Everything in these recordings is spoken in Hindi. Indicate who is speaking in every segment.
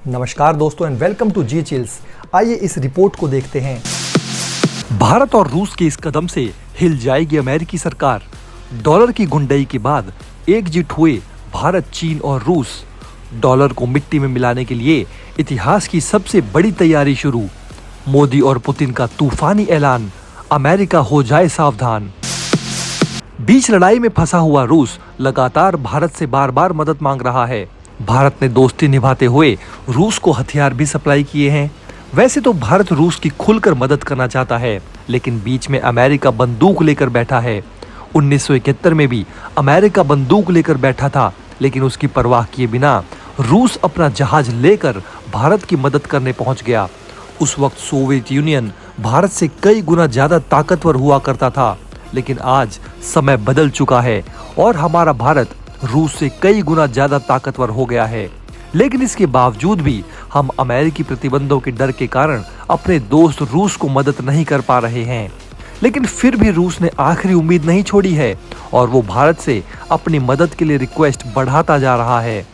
Speaker 1: नमस्कार दोस्तों and welcome to G chills. आइए इस रिपोर्ट को देखते हैं। भारत और रूस के इस कदम से हिल जाएगी अमेरिकी सरकार। डॉलर की गुंडाई के बाद एकजुट हुए भारत, चीन और रूस। डॉलर को मिट्टी में मिलाने के लिए इतिहास की सबसे बड़ी तैयारी शुरू। मोदी और पुतिन का तूफानी ऐलान, अमेरिका हो जाए सावधान। बीच लड़ाई में फंसा हुआ रूस लगातार भारत से बार बार मदद मांग रहा है। भारत ने दोस्ती निभाते हुए रूस को हथियार भी सप्लाई किए हैं। वैसे तो भारत रूस की खुलकर मदद करना चाहता है, लेकिन बीच में अमेरिका बंदूक लेकर बैठा है। 1971 में भी अमेरिका बंदूक लेकर बैठा था, लेकिन उसकी परवाह किए बिना रूस अपना जहाज लेकर भारत की मदद करने पहुंच गया। उस वक्त सोवियत यूनियन भारत से कई गुना ज्यादा ताकतवर हुआ करता था, लेकिन आज समय बदल चुका है और हमारा भारत रूस से कई गुना ज्यादा ताकतवर हो गया है। लेकिन इसके बावजूद भी हम अमेरिकी प्रतिबंधों के डर के कारण अपने दोस्त रूस को मदद नहीं कर पा रहे हैं। लेकिन फिर भी रूस ने आखिरी उम्मीद नहीं छोड़ी है और वो भारत से अपनी मदद के लिए रिक्वेस्ट बढ़ाता जा रहा है।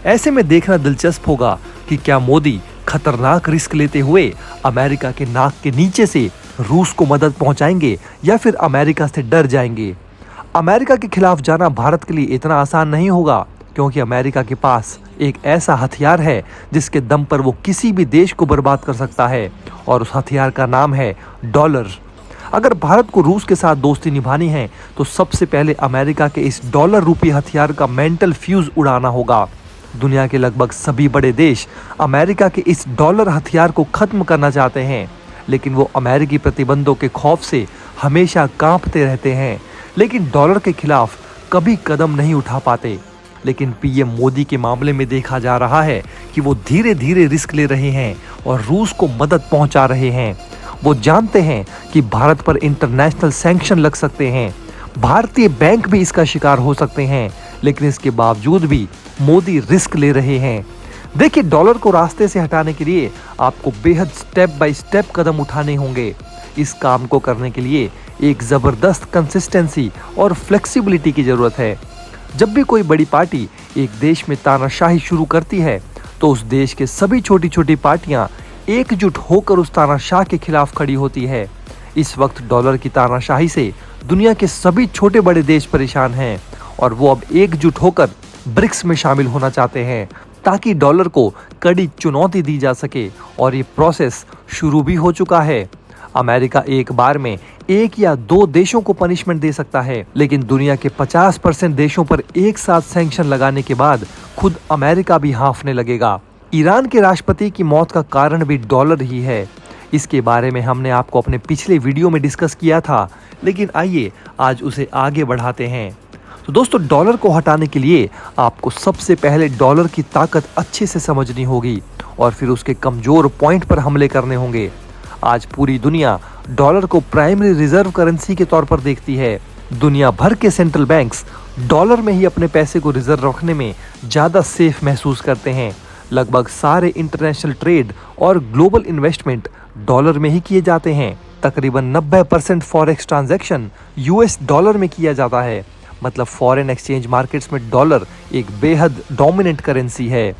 Speaker 1: ऐसे में देखना दिलचस्प होगा कि क्या मोदी खतरनाक रिस्क लेते हुए अमेरिका के नाक के नीचे से रूस को मदद पहुंचाएंगे या फिर अमेरिका से डर जाएंगे। अमेरिका के खिलाफ जाना भारत के लिए इतना आसान नहीं होगा, क्योंकि अमेरिका के पास एक ऐसा हथियार है जिसके दम पर वो किसी भी देश को बर्बाद कर सकता है, और उस हथियार का नाम है डॉलर। अगर भारत को रूस के साथ दोस्ती निभानी है तो सबसे पहले अमेरिका के इस डॉलर रूपी हथियार का मेंटल फ्यूज उड़ाना होगा। दुनिया के लगभग सभी बड़े देश अमेरिका के इस डॉलर हथियार को खत्म करना चाहते हैं, लेकिन वो अमेरिकी प्रतिबंधों के खौफ से हमेशा कांपते रहते हैं, लेकिन डॉलर के खिलाफ कभी कदम नहीं उठा पाते। लेकिन पीएम मोदी के मामले में देखा जा रहा है कि वो धीरे धीरे रिस्क ले रहे हैं और रूस को मदद पहुंचा रहे हैं। वो जानते हैं कि भारत पर इंटरनेशनल सैंक्शन लग सकते हैं, भारतीय बैंक भी इसका शिकार हो सकते हैं, लेकिन इसके बावजूद भी मोदी रिस्क ले रहे हैं। देखिए, डॉलर को रास्ते से हटाने के लिए आपको बेहद स्टेप बाय स्टेप कदम उठाने होंगे। इस काम को करने के लिए एक जबरदस्त कंसिस्टेंसी और फ्लेक्सिबिलिटी की जरूरत है। जब भी कोई बड़ी पार्टी एक देश में तानाशाही शुरू करती है तो उस देश के सभी छोटी छोटी पार्टियां एकजुट होकर उस तानाशाह के खिलाफ खड़ी होती है। इस वक्त डॉलर की तानाशाही से दुनिया के सभी छोटे बड़े देश परेशान हैं और वो अब एकजुट होकर ब्रिक्स में शामिल होना चाहते हैं, ताकि डॉलर को कड़ी चुनौती दी जा सके, और ये प्रोसेस शुरू भी हो चुका है। अमेरिका एक बार में एक या दो देशों को पनिशमेंट दे सकता है, लेकिन दुनिया के 50% देशों पर एक साथ सैंक्शन लगाने के बाद खुद अमेरिका भी हाँफने लगेगा। ईरान के राष्ट्रपति की मौत का कारण भी डॉलर ही है। इसके बारे में हमने आपको अपने पिछले वीडियो में डिस्कस किया था, लेकिन आइए आज उसे आगे बढ़ाते हैं। तो दोस्तों, डॉलर को हटाने के लिए आपको सबसे पहले डॉलर की ताकत अच्छे से समझनी होगी और फिर उसके कमजोर पॉइंट पर हमले करने होंगे। आज पूरी दुनिया डॉलर को प्राइमरी रिजर्व करेंसी के तौर पर देखती है। दुनिया भर के सेंट्रल बैंक्स डॉलर में ही अपने पैसे को रिजर्व रखने में ज़्यादा सेफ महसूस करते हैं। लगभग सारे इंटरनेशनल ट्रेड और ग्लोबल इन्वेस्टमेंट डॉलर में ही किए जाते हैं। तकरीबन 90% फॉरेक्स ट्रांजैक्शन यूएस डॉलर में किया जाता है। मतलब फॉरेन एक्सचेंज मार्केट्स में डॉलर एक बेहद डोमिनेंट करेंसी है।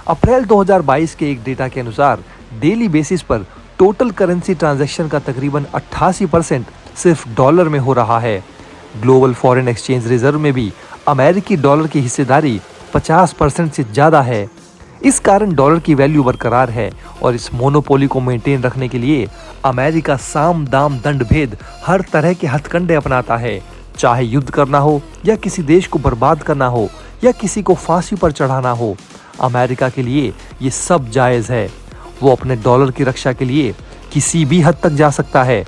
Speaker 1: अप्रैल 2022 के एक डेटा के अनुसार डेली बेसिस पर टोटल करेंसी ट्रांजैक्शन का तकरीबन 88% सिर्फ डॉलर में हो रहा है। ग्लोबल फॉरेन एक्सचेंज रिजर्व में भी अमेरिकी डॉलर की हिस्सेदारी 50% से ज़्यादा है। इस कारण डॉलर की वैल्यू बरकरार है और इस मोनोपोली को मेंटेन रखने के लिए अमेरिका साम दाम दंड भेद हर तरह के हथकंडे अपनाता है। चाहे युद्ध करना हो या किसी देश को बर्बाद करना हो या किसी को फांसी पर चढ़ाना हो, अमेरिका के लिए ये सब जायज़ है। वो अपने डॉलर की रक्षा के लिए किसी भी हद तक जा सकता है।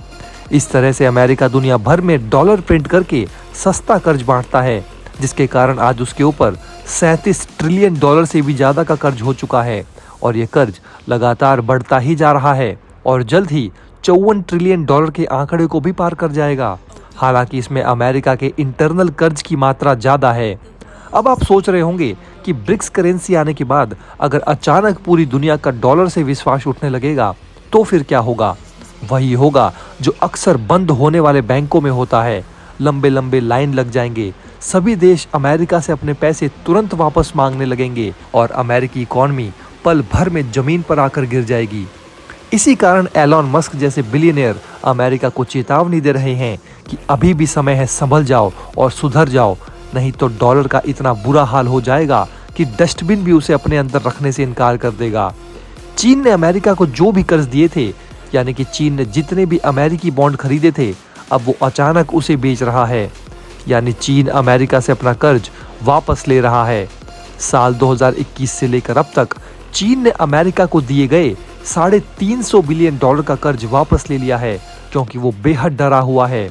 Speaker 1: इस तरह से अमेरिका दुनिया भर में डॉलर प्रिंट करके सस्ता कर्ज बांटता है, जिसके कारण आज उसके ऊपर 37 ट्रिलियन डॉलर से भी ज़्यादा का कर्ज हो चुका है और ये कर्ज लगातार बढ़ता ही जा रहा है और जल्द ही 54 ट्रिलियन डॉलर के आंकड़े को भी पार कर जाएगा। हालांकि इसमें अमेरिका के इंटरनल कर्ज की मात्रा ज़्यादा है। अब आप सोच रहे होंगे कि ब्रिक्स करेंसी आने के बाद अगर अचानक पूरी दुनिया का डॉलर से विश्वास उठने लगेगा तो फिर क्या होगा? वही होगा जो अक्सर बंद होने वाले बैंकों में होता है। लंबे लंबे लाइन लग जाएंगे, सभी देश अमेरिका से अपने पैसे तुरंत वापस मांगने लगेंगे और अमेरिकी इकॉनमी पल भर में जमीन पर आकर गिर जाएगी। इसी कारण एलॉन मस्क जैसे बिलियनियर अमेरिका को चेतावनी दे रहे हैं कि अभी भी समय है, संभल जाओ और सुधर जाओ, नहीं तो डॉलर का इतना बुरा हाल हो जाएगा कि डस्टबिन भी उसे अपने अंदर रखने से इनकार कर देगा। चीन ने अमेरिका को जो भी कर्ज दिए थे, यानी कि चीन ने जितने भी अमेरिकी बॉन्ड खरीदे थे, अब वो अचानक उसे बेच रहा है। यानी चीन अमेरिका से अपना कर्ज वापस ले रहा है। साल 2021 से लेकर अब तक चीन ने अमेरिका को दिए गए $350 बिलियन का कर्ज वापस ले लिया है, क्योंकि वो बेहद डरा हुआ है।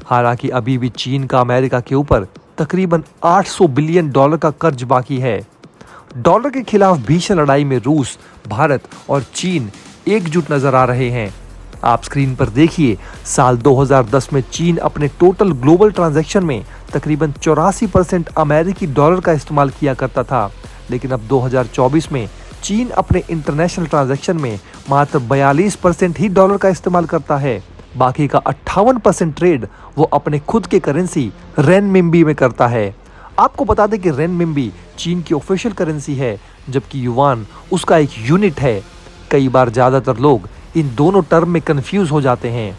Speaker 1: हालांकि अभी भी चीन का अमेरिका के ऊपर तकरीबन $800 बिलियन का कर्ज बाकी है। डॉलर के खिलाफ भीषण लड़ाई में रूस, भारत और चीन एकजुट नजर आ रहे हैं। आप स्क्रीन पर देखिए, साल 2010 में चीन अपने टोटल ग्लोबल ट्रांजैक्शन में तकरीबन 84% अमेरिकी डॉलर का इस्तेमाल किया करता था, लेकिन अब 2024 में चीन अपने इंटरनेशनल ट्रांजैक्शन में मात्र 42% ही डॉलर का इस्तेमाल करता है। बाकी का 58% ट्रेड वो अपने खुद के करेंसी रेनमिंबी में करता है। आपको बता दें कि रेनमिंबी चीन की ऑफिशियल करेंसी है, जबकि युआन उसका एक यूनिट है। कई बार ज्यादातर लोग इन दोनों टर्म में कंफ्यूज हो जाते हैं।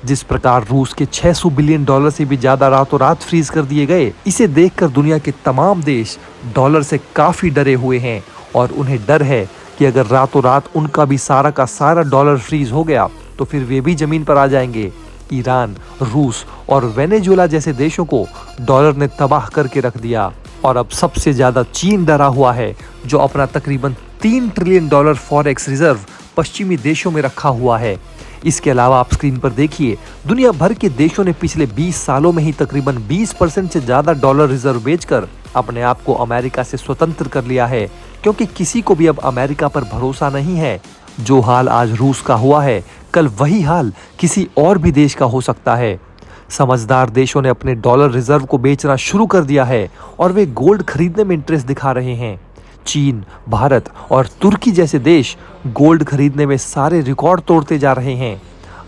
Speaker 1: जिस प्रकार रूस के $600 बिलियन से भी ज्यादा रातों रात फ्रीज कर दिए गए, इसे देखकर दुनिया के तमाम देश डॉलर से काफी डरे हुए हैं और उन्हें डर है कि अगर रातों रात उनका भी सारा का सारा डॉलर फ्रीज हो गया तो फिर वे भी जमीन पर आ जाएंगे। ईरान, रूस और वेनेजुएला जैसे देशों को डॉलर ने तबाह करके रख दिया और अब सबसे ज्यादा चीन डरा हुआ है, जो अपना तकरीबन $3 ट्रिलियन फॉरेक्स रिजर्व पश्चिमी देशों में रखा हुआ है। इसके अलावा आप स्क्रीन पर देखिए, दुनिया भर के देशों ने पिछले 20 सालों में ही तकरीबन 20% से ज्यादा डॉलर रिजर्व बेचकर अपने आप को अमेरिका से स्वतंत्र कर लिया है, क्योंकि किसी को भी अब अमेरिका पर भरोसा नहीं है। जो हाल आज रूस का हुआ है, कल वही हाल किसी और भी देश का हो सकता है। समझदार देशों ने अपने डॉलर रिजर्व को बेचना शुरू कर दिया है और वे गोल्ड खरीदने में इंटरेस्ट दिखा रहे हैं। चीन, भारत और तुर्की जैसे देश गोल्ड खरीदने में सारे रिकॉर्ड तोड़ते जा रहे हैं।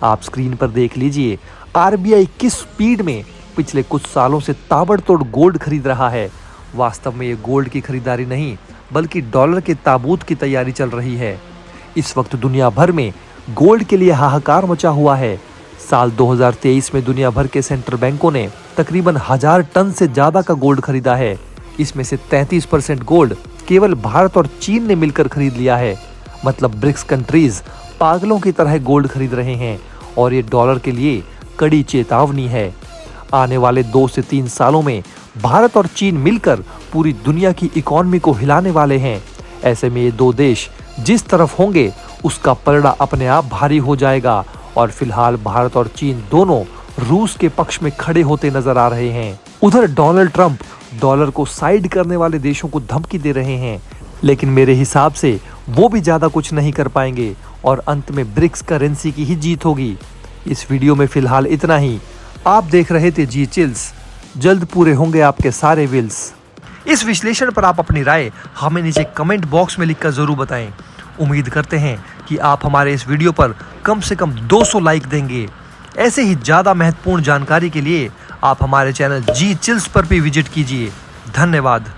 Speaker 1: आप स्क्रीन पर देख लीजिए, आरबीआई किस स्पीड में पिछले कुछ सालों से ताबड़तोड़ गोल्ड खरीद रहा है। वास्तव में ये गोल्ड की खरीदारी नहीं, बल्कि डॉलर के ताबूत की तैयारी चल रही है। इस वक्त दुनिया भर में गोल्ड के लिए हाहाकार मचा हुआ है। साल 2023 में दुनिया भर के सेंट्रल बैंकों ने तकरीबन 1000 टन से ज्यादा का गोल्ड खरीदा है। इसमें से 33% गोल्ड केवल भारत और चीन ने मिलकर खरीद लिया है। मतलब ब्रिक्स कंट्रीज पागलों की तरह गोल्ड खरीद रहे हैं और ये डॉलर के लिए कड़ी चेतावनी है। आने वाले 2 से 3 सालों में भारत और चीन मिलकर पूरी दुनिया की इकोनॉमी को हिलाने वाले हैं। ऐसे में ये दो देश जिस तरफ होंगे उसका पलड़ा अपने आप भारी हो जाएगा और फिलहाल भारत और चीन दोनों रूस के पक्ष में खड़े होते नजर आ रहे हैं। उधर डोनाल्ड ट्रंप डॉलर को साइड करने वाले देशों को धमकी दे रहे हैं, लेकिन मेरे हिसाब से वो भी ज्यादा कुछ नहीं कर पाएंगे और अंत में ब्रिक्स करेंसी की ही जीत होगी। इस वीडियो में फिलहाल इतना ही। आप देख रहे थे जी चिल्स, जल्द पूरे होंगे आपके सारे विल्स। इस विश्लेषण पर आप अपनी राय हमें नीचे कमेंट बॉक्स में लिखकर जरूर बताएं। उम्मीद करते हैं कि आप हमारे इस वीडियो पर कम से कम 200 लाइक देंगे। ऐसे ही ज़्यादा महत्वपूर्ण जानकारी के लिए आप हमारे चैनल जी चिल्स पर भी विजिट कीजिए। धन्यवाद।